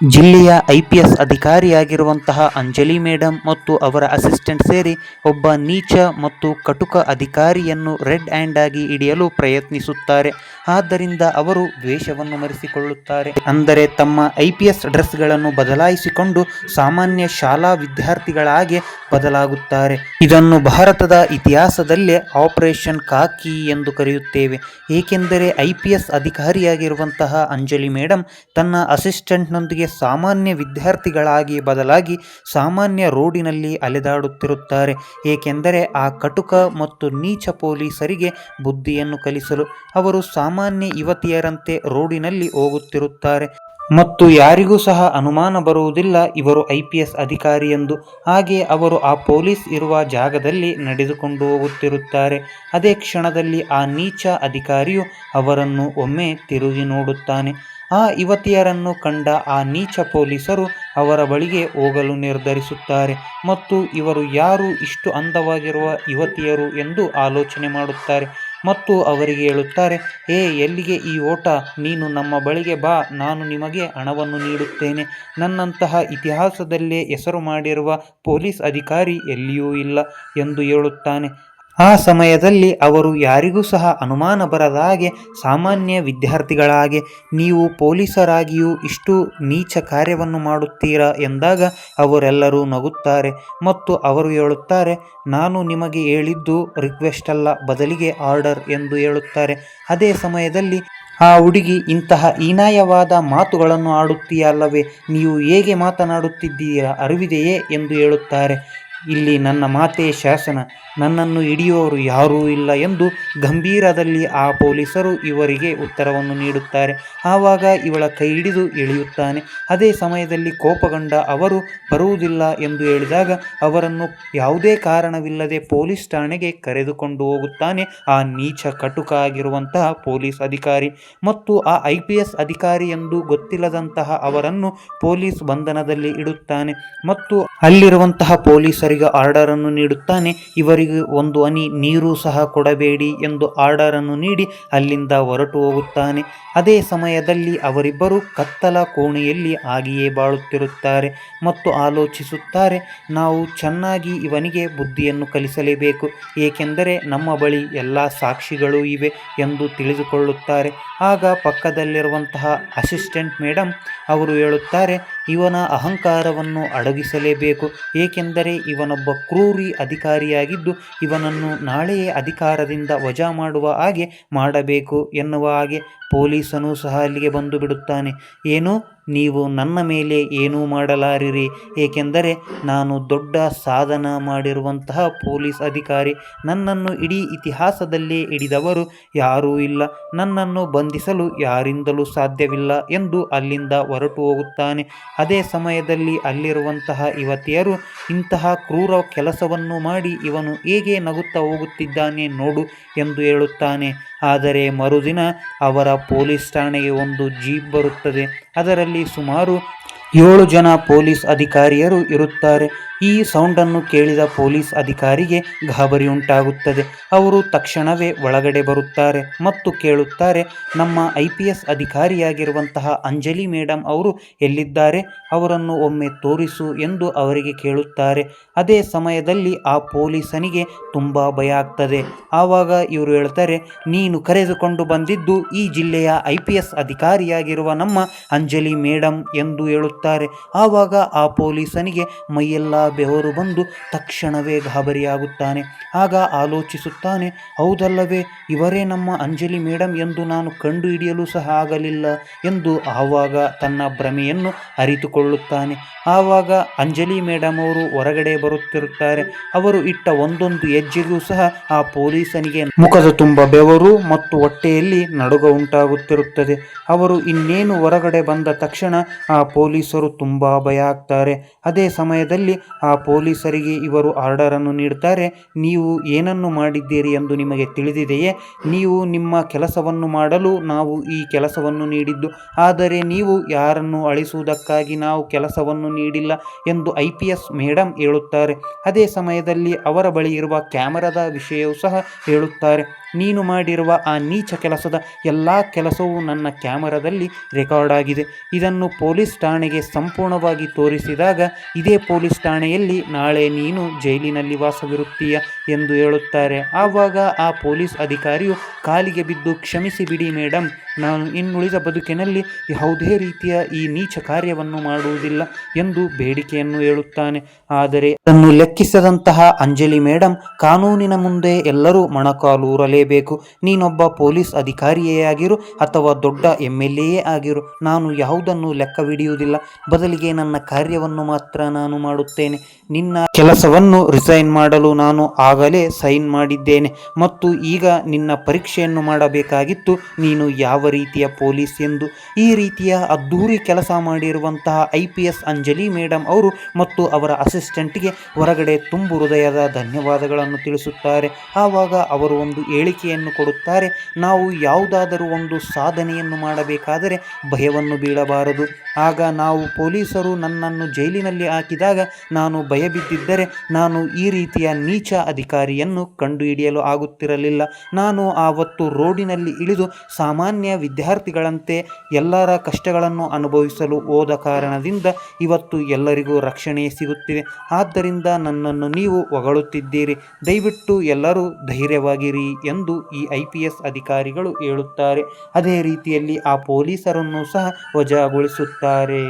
ಜಿಲ್ಲೆಯ IPS ಅಧಿಕಾರಿಯಾಗಿರುವಂತಹ Anjali madam ಮತ್ತು ಅವರ ಅಸಿಸ್ಟೆಂಟ್ ಸೇರಿ ಒಬ್ಬ ನೀಚ ಮತ್ತು ಕಟುಕ ಅಧಿಕಾರಿಯನ್ನು ರೆಡ್ ಹ್ಯಾಂಡ್ ಆಗಿ ಹಿಡಿಯಲು ಪ್ರಯತ್ನಿಸುತ್ತಾರೆ. ಆದ್ದರಿಂದ ಅವರು ವೇಷವನ್ನು ಮರೆಸಿಕೊಳ್ಳುತ್ತಾರೆ. ಅಂದರೆ ತಮ್ಮ ಐಪಿಎಸ್ ಡ್ರೆಸ್ಗಳನ್ನು ಬದಲಾಯಿಸಿಕೊಂಡು ಸಾಮಾನ್ಯ ಶಾಲಾ ವಿದ್ಯಾರ್ಥಿಗಳಾಗಿ ಬದಲಾಗುತ್ತಾರೆ. ಇದನ್ನು ಭಾರತದ ಇತಿಹಾಸದಲ್ಲೇ ಆಪರೇಷನ್ ಖಾಕಿ ಎಂದು ಕರೆಯುತ್ತೇವೆ. ಏಕೆಂದರೆ ಐಪಿಎಸ್ ಅಧಿಕಾರಿಯಾಗಿರುವಂತಹ ಅಂಜಲಿ ಮೇಡಂ ತನ್ನ ಅಸಿಸ್ಟೆಂಟ್ನೊಂದಿಗೆ ಸಾಮಾನ್ಯ ವಿದ್ಯಾರ್ಥಿಗಳಾಗಿ ಬದಲಾಗಿ ಸಾಮಾನ್ಯ ರೋಡಿನಲ್ಲಿ ಅಲೆದಾಡುತ್ತಿರುತ್ತಾರೆ. ಏಕೆಂದರೆ ಆ ಕಟುಕ ಮತ್ತು ನೀಚ ಪೊಲೀಸರಿಗೆ ಬುದ್ಧಿಯನ್ನು ಕಲಿಸಲು ಅವರು ಸಾಮಾನ್ಯ ಯುವತಿಯರಂತೆ ರೋಡಿನಲ್ಲಿ ಹೋಗುತ್ತಿರುತ್ತಾರೆ ಮತ್ತು ಯಾರಿಗೂ ಸಹ ಅನುಮಾನ ಬರುವುದಿಲ್ಲ ಇವರು ಐಪಿಎಸ್ ಅಧಿಕಾರಿ ಎಂದು. ಹಾಗೆ ಅವರು ಆ ಪೊಲೀಸ್ ಇರುವ ಜಾಗದಲ್ಲಿ ನಡೆದುಕೊಂಡು ಹೋಗುತ್ತಿರುತ್ತಾರೆ. ಅದೇ ಕ್ಷಣದಲ್ಲಿ ಆ ನೀಚ ಅಧಿಕಾರಿಯು ಅವರನ್ನು ಒಮ್ಮೆ ತಿರುಗಿ ನೋಡುತ್ತಾನೆ. ಆ ಯುವತಿಯರನ್ನು ಕಂಡ ಆ ನೀಚ ಪೊಲೀಸರು ಅವರ ಬಳಿಗೆ ಹೋಗಲು ನಿರ್ಧರಿಸುತ್ತಾರೆ ಮತ್ತು ಇವರು ಯಾರು ಇಷ್ಟು ಅಂದವಾಗಿರುವ ಯುವತಿಯರು ಎಂದು ಆಲೋಚನೆ ಮಾಡುತ್ತಾರೆ ಮತ್ತು ಅವರಿಗೆ ಹೇಳುತ್ತಾರೆ, ಎಲ್ಲಿಗೆ ಈ ಓಟ? ನೀನು ನಮ್ಮ ಬಳಿಗೆ ಬಾ, ನಾನು ನಿಮಗೆ ಹಣವನ್ನು ನೀಡುತ್ತೇನೆ. ನನ್ನಂತಹ ಇತಿಹಾಸದಲ್ಲೇ ಹೆಸರು ಮಾಡಿರುವ ಪೊಲೀಸ್ ಅಧಿಕಾರಿ ಎಲ್ಲಿಯೂ ಇಲ್ಲ ಎಂದು ಹೇಳುತ್ತಾನೆ. ಆ ಸಮಯದಲ್ಲಿ ಅವರು ಯಾರಿಗೂ ಸಹ ಅನುಮಾನ ಬರದ ಹಾಗೆ ಸಾಮಾನ್ಯ ವಿದ್ಯಾರ್ಥಿಗಳ ಹಾಗೆ ನೀವು ಪೊಲೀಸರಾಗಿಯೂ ಇಷ್ಟು ನೀಚ ಕಾರ್ಯವನ್ನು ಮಾಡುತ್ತೀರಾ ಎಂದಾಗ ಅವರೆಲ್ಲರೂ ನಗುತ್ತಾರೆ ಮತ್ತು ಅವರು ಹೇಳುತ್ತಾರೆ, ನಾನು ನಿಮಗೆ ಹೇಳಿದ್ದು ರಿಕ್ವೆಸ್ಟ್ ಅಲ್ಲ, ಬದಲಿಗೆ ಆರ್ಡರ್ ಎಂದು ಹೇಳುತ್ತಾರೆ. ಅದೇ ಸಮಯದಲ್ಲಿ ಆ ಹುಡುಗಿ, ಇಂತಹ ಹೀನಾಯವಾದ ಮಾತುಗಳನ್ನು ಆಡುತ್ತೀಯಲ್ಲವೇ, ನೀವು ಹೇಗೆ ಮಾತನಾಡುತ್ತಿದ್ದೀರಾ ಅರಿವಿದೆಯೇ ಎಂದು ಹೇಳುತ್ತಾರೆ. ಇಲ್ಲಿ ನನ್ನ ಮಾತೇ ಶಾಸನ, ನನ್ನನ್ನು ಹಿಡಿಯುವವರು ಯಾರೂ ಇಲ್ಲ ಎಂದು ಗಂಭೀರದಲ್ಲಿ ಆ ಪೊಲೀಸರು ಇವರಿಗೆ ಉತ್ತರವನ್ನು ನೀಡುತ್ತಾರೆ. ಆವಾಗ ಇವಳ ಕೈ ಹಿಡಿದು ಎಳೆಯುತ್ತಾನೆ. ಅದೇ ಸಮಯದಲ್ಲಿ ಕೋಪಗೊಂಡ ಅವರು ಬರುವುದಿಲ್ಲ ಎಂದು ಹೇಳಿದಾಗ ಅವರನ್ನು ಯಾವುದೇ ಕಾರಣವಿಲ್ಲದೆ ಪೊಲೀಸ್ ಠಾಣೆಗೆ ಕರೆದುಕೊಂಡು ಹೋಗುತ್ತಾನೆ ಆ ನೀಚ ಕಟುಕ ಆಗಿರುವಂತಹ ಪೊಲೀಸ್ ಅಧಿಕಾರಿ. ಮತ್ತು ಆ ಐಪಿಎಸ್ ಅಧಿಕಾರಿ ಎಂದು ಗೊತ್ತಿಲ್ಲದಂತಹ ಅವರನ್ನು ಪೊಲೀಸ್ ಬಂಧನದಲ್ಲಿ ಇಡುತ್ತಾನೆ ಮತ್ತು ಅಲ್ಲಿರುವಂತಹ ಪೊಲೀಸರಿಗೆ ಆರ್ಡರ್ ಅನ್ನು ನೀಡುತ್ತಾನೆ, ಇವರಿಗೆ ಒಂದು ಹನಿ ನೀರು ಸಹ ಕೊಡಬೇಡಿ ಎಂದು ಆರ್ಡರ್ ಅನ್ನು ನೀಡಿ ಅಲ್ಲಿಂದ ಹೊರಟು ಹೋಗುತ್ತಾನೆ. ಅದೇ ಸಮಯದಲ್ಲಿ ಅವರಿಬ್ಬರು ಕತ್ತಲ ಕೋಣೆಯಲ್ಲಿ ಹಾಗೆಯೇ ಬಾಳುತ್ತಿರುತ್ತಾರೆ ಮತ್ತು ಆಲೋಚಿಸುತ್ತಾರೆ, ನಾವು ಚೆನ್ನಾಗಿ ಇವನಿಗೆ ಬುದ್ಧಿಯನ್ನು ಕಲಿಸಲೇಬೇಕು, ಏಕೆಂದರೆ ನಮ್ಮ ಬಳಿ ಎಲ್ಲ ಸಾಕ್ಷಿಗಳು ಇವೆ ಎಂದು ತಿಳಿದುಕೊಳ್ಳುತ್ತಾರೆ. ಆಗ ಪಕ್ಕದಲ್ಲಿರುವಂತಹ ಅಸಿಸ್ಟೆಂಟ್ ಮೇಡಂ ಅವರು ಹೇಳುತ್ತಾರೆ, ಇವನ ಅಹಂಕಾರವನ್ನು ಅಡಗಿಸಲೇಬೇಕು, ಏಕೆಂದರೆ ಇವನೊಬ್ಬ ಕ್ರೂರಿ ಅಧಿಕಾರಿಯಾಗಿದ್ದು ಇವನನ್ನು ನಾಳೆಯೇ ಅಧಿಕಾರದಿಂದ ವಜಾ ಮಾಡುವ ಹಾಗೆ ಮಾಡಬೇಕು ಎನ್ನುವ ಹಾಗೆ ಪೊಲೀಸನು ಸಹ ಅಲ್ಲಿಗೆ ಬಂದು ಬಿಡುತ್ತಾನೆ. ಏನು, ನೀವು ನನ್ನ ಮೇಲೆ ಏನೂ ಮಾಡಲಾರಿರಿ, ಏಕೆಂದರೆ ನಾನು ದೊಡ್ಡ ಸಾಧನ ಮಾಡಿರುವಂತಹ ಪೊಲೀಸ್ ಅಧಿಕಾರಿ, ನನ್ನನ್ನು ಇಡೀ ಇತಿಹಾಸದಲ್ಲೇ ಹಿಡಿದವರು ಯಾರೂ ಇಲ್ಲ, ನನ್ನನ್ನು ಬಂಧಿಸಲು ಯಾರಿಂದಲೂ ಸಾಧ್ಯವಿಲ್ಲ ಎಂದು ಅಲ್ಲಿಂದ ಹೊರಟು ಹೋಗುತ್ತಾನೆ. ಅದೇ ಸಮಯದಲ್ಲಿ ಅಲ್ಲಿರುವಂತಹ ಯುವತಿಯರು, ಇಂತಹ ಕ್ರೂರ ಕೆಲಸವನ್ನು ಮಾಡಿ ಇವನು ಹೇಗೆ ನಗುತ್ತಾ ಹೋಗುತ್ತಿದ್ದಾನೆ ನೋಡು ಎಂದು ಹೇಳುತ್ತಾನೆ. ಆದರೆ ಮರುದಿನ ಅವರ ಪೊಲೀಸ್ ಠಾಣೆಗೆ ಒಂದು ಜೀಪ್ ಬರುತ್ತದೆ. ಅದರಲ್ಲಿ ಸುಮಾರು 7 ಜನ ಪೊಲೀಸ್ ಅಧಿಕಾರಿಯರು ಇರುತ್ತಾರೆ. ಈ ಸೌಂಡನ್ನು ಕೇಳಿದ ಪೊಲೀಸ್ ಅಧಿಕಾರಿಗೆ ಗಾಬರಿ ಉಂಟಾಗುತ್ತದೆ. ಅವರು ತಕ್ಷಣವೇ ಒಳಗಡೆ ಬರುತ್ತಾರೆ ಮತ್ತು ಕೇಳುತ್ತಾರೆ, ನಮ್ಮ ಐಪಿಎಸ್ ಅಧಿಕಾರಿಯಾಗಿರುವಂತಹ ಅಂಜಲಿ ಮೇಡಂ ಅವರು ಎಲ್ಲಿದ್ದಾರೆ, ಅವರನ್ನು ಒಮ್ಮೆ ತೋರಿಸು ಎಂದು ಅವರಿಗೆ ಕೇಳುತ್ತಾರೆ. ಅದೇ ಸಮಯದಲ್ಲಿ ಆ ಪೊಲೀಸನಿಗೆ ತುಂಬ ಭಯ ಆಗ್ತದೆ. ಆವಾಗ ಇವರು ಹೇಳ್ತಾರೆ, ನೀನು ಕರೆದುಕೊಂಡು ಬಂದಿದ್ದು ಈ ಜಿಲ್ಲೆಯ ಐಪಿಎಸ್ ಅಧಿಕಾರಿಯಾಗಿರುವ ನಮ್ಮ ಅಂಜಲಿ ಮೇಡಂ ಎಂದು ಹೇಳುತ್ತಾರೆ. ಆವಾಗ ಆ ಪೊಲೀಸನಿಗೆ ಮೈಯೆಲ್ಲ ಬೆವರು ಬಂದು ತಕ್ಷಣವೇ ಗಾಬರಿಯಾಗುತ್ತಾನೆ. ಆಗ ಆಲೋಚಿಸುತ್ತಾನೆ, ಹೌದಲ್ಲವೇ, ಇವರೇ ನಮ್ಮ ಅಂಜಲಿ ಮೇಡಂ ಎಂದು ನಾನು ಕಂಡು ಹಿಡಿಯಲು ಸಹ ಆಗಲಿಲ್ಲ ಎಂದು ಆವಾಗ ತನ್ನ ಭ್ರಮೆಯನ್ನು ಅರಿತುಕೊಳ್ಳುತ್ತಾನೆ. ಆವಾಗ ಅಂಜಲಿ ಮೇಡಂ ಅವರು ಹೊರಗಡೆ ಬರುತ್ತಿರುತ್ತಾರೆ. ಅವರು ಇಟ್ಟ ಒಂದೊಂದು ಹೆಜ್ಜೆಗೂ ಸಹ ಆ ಪೊಲೀಸನಿಗೆ ಮುಖದ ತುಂಬ ಬೆವರು ಮತ್ತು ಹೊಟ್ಟೆಯಲ್ಲಿ ನಡುಗ ಉಂಟಾಗುತ್ತಿರುತ್ತದೆ. ಅವರು ಇನ್ನೇನು ಹೊರಗಡೆ ಬಂದ ತಕ್ಷಣ ಆ ಪೊಲೀಸರು ತುಂಬ ಭಯ ಆಗ್ತಾರೆ. ಅದೇ ಸಮಯದಲ್ಲಿ ಆ ಪೊಲೀಸರಿಗೆ ಇವರು ಆರ್ಡರ್ ಅನ್ನು ನೀಡುತ್ತಾರೆ, ನೀವು ಏನನ್ನು ಮಾಡಿದ್ದೀರಿ ಎಂದು ನಿಮಗೆ ತಿಳಿದಿದೆಯೇ, ನೀವು ನಿಮ್ಮ ಕೆಲಸವನ್ನು ಮಾಡಲು ನಾವು ಈ ಕೆಲಸವನ್ನು ನೀಡಿದ್ದು, ಆದರೆ ನೀವು ಯಾರನ್ನು ಅಳಿಸುವುದಕ್ಕಾಗಿ ನಾವು ಕೆಲಸವನ್ನು ನೀಡಿಲ್ಲ ಎಂದು ಐಪಿಎಸ್ ಮೇಡಂ ಹೇಳುತ್ತಾರೆ. ಅದೇ ಸಮಯದಲ್ಲಿ ಅವರ ಬಳಿ ಇರುವ ಕ್ಯಾಮರಾದ ವಿಷಯವೂ ಸಹ ಹೇಳುತ್ತಾರೆ. ನೀನು ಮಾಡಿರುವ ಆ ನೀಚ ಕೆಲಸದ ಎಲ್ಲ ಕೆಲಸವೂ ನನ್ನ ಕ್ಯಾಮರಾದಲ್ಲಿ ರೆಕಾರ್ಡ್ ಆಗಿದೆ. ಇದನ್ನು ಪೊಲೀಸ್ ಠಾಣೆಗೆ ಸಂಪೂರ್ಣವಾಗಿ ತೋರಿಸಿದಾಗ ಇದೇ ಪೊಲೀಸ್ ಠಾಣೆಯಲ್ಲಿ ನಾಳೆ ನೀನು ಜೈಲಿನಲ್ಲಿ ವಾಸವಿರುತ್ತೀಯ ಎಂದು ಹೇಳುತ್ತಾರೆ. ಆವಾಗ ಆ ಪೊಲೀಸ್ ಅಧಿಕಾರಿಯು ಕಾಲಿಗೆ ಬಿದ್ದು, ಕ್ಷಮಿಸಿ ಬಿಡಿ ಮೇಡಮ್, ನಾನು ಇನ್ನುಳಿದ ಬದುಕಿನಲ್ಲಿ ಯಾವುದೇ ರೀತಿಯ ಈ ನೀಚ ಕಾರ್ಯವನ್ನು ಮಾಡುವುದಿಲ್ಲ ಎಂದು ಬೇಡಿಕೆಯನ್ನು ಹೇಳುತ್ತಾನೆ. ಆದರೆ ಅದನ್ನು ಲೆಕ್ಕಿಸದಂತಹ ಅಂಜಲಿ ಮೇಡಮ್, ಕಾನೂನಿನ ಮುಂದೆ ಎಲ್ಲರೂ ಮೊಣಕಾಲೂರಲೇಬೇಕು. ನೀನೊಬ್ಬ ಪೊಲೀಸ್ ಅಧಿಕಾರಿಯೇ ಆಗಿರು ಅಥವಾ ದೊಡ್ಡ MLA ಆಗಿರು, ನಾನು ಯಾವುದನ್ನು ಲೆಕ್ಕವಿಡಿಯುವುದಿಲ್ಲ. ಬದಲಿಗೆ ನನ್ನ ಕಾರ್ಯವನ್ನು ಮಾತ್ರ ನಾನು ಮಾಡುತ್ತೇನೆ. ನಿನ್ನ ಕೆಲಸವನ್ನು ರಿಸೈನ್ ಮಾಡಲು ನಾನು ಆಗಲೇ ಸೈನ್ ಮಾಡಿದ್ದೇನೆ ಮತ್ತು ಈಗ ನಿನ್ನ ಪರೀಕ್ಷೆಯನ್ನು ಮಾಡಬೇಕಾಗಿತ್ತು, ನೀನು ಯಾವ ರೀತಿಯ ಪೊಲೀಸ್ ಎಂದು. ಈ ರೀತಿಯ ಅದ್ಧೂರಿ ಕೆಲಸ ಮಾಡಿರುವಂತಹ IPS ಅಂಜಲಿ ಮೇಡಮ್ ಅವರು ಮತ್ತು ಅವರ ಅಸಿಸ್ಟೆಂಟ್ಗೆ ಹೊರಗಡೆ ತುಂಬು ಹೃದಯದ ಧನ್ಯವಾದಗಳನ್ನು ತಿಳಿಸುತ್ತಾರೆ. ಆವಾಗ ಅವರು ಒಂದು ಹೇಳಿಕೆಯನ್ನು ಕೊಡುತ್ತಾರೆ. ನಾವು ಯಾವುದಾದರೂ ಒಂದು ಸಾಧನೆಯನ್ನು ಮಾಡಬೇಕಾದರೆ ಭಯವನ್ನು ಬೀಳಬಾರದು. ಆಗ ನಾವು ಪೊಲೀಸರು ನನ್ನನ್ನು ಜೈಲಿನಲ್ಲಿ ಹಾಕಿದಾಗ ನಾನು ಭಯ ಬಿದ್ದಿದ್ದರೆ ನಾನು ಈ ರೀತಿಯ ನೀಚ ಅಧಿಕಾರಿಯನ್ನು ಕಂಡುಹಿಡಿಯಲು ಆಗುತ್ತಿರಲಿಲ್ಲ. ನಾನು ಆವತ್ತು ರೋಡಿನಲ್ಲಿ ಇಳಿದು ಸಾಮಾನ್ಯ ವಿದ್ಯಾರ್ಥಿಗಳಂತೆ ಎಲ್ಲರ ಕಷ್ಟಗಳನ್ನು ಅನುಭವಿಸಲು ಹೋದ ಕಾರಣದಿಂದ ಇವತ್ತು ಎಲ್ಲರಿಗೂ ರಕ್ಷಣೆ ಸಿಗುತ್ತಿದೆ. ಆದ್ದರಿಂದ ನನ್ನನ್ನು ನೀವು ಹೊಗಳುತ್ತಿದ್ದೀರಿ, ದಯವಿಟ್ಟು ಎಲ್ಲರೂ ಧೈರ್ಯವಾಗಿರಿ ಎಂದು ಈ IPS ಅಧಿಕಾರಿಗಳು ಹೇಳುತ್ತಾರೆ. ಅದೇ ರೀತಿಯಲ್ಲಿ ಆ ಪೊಲೀಸರನ್ನು ಸಹ ವಜಾಗೊಳಿಸುತ್ತಾರೆ.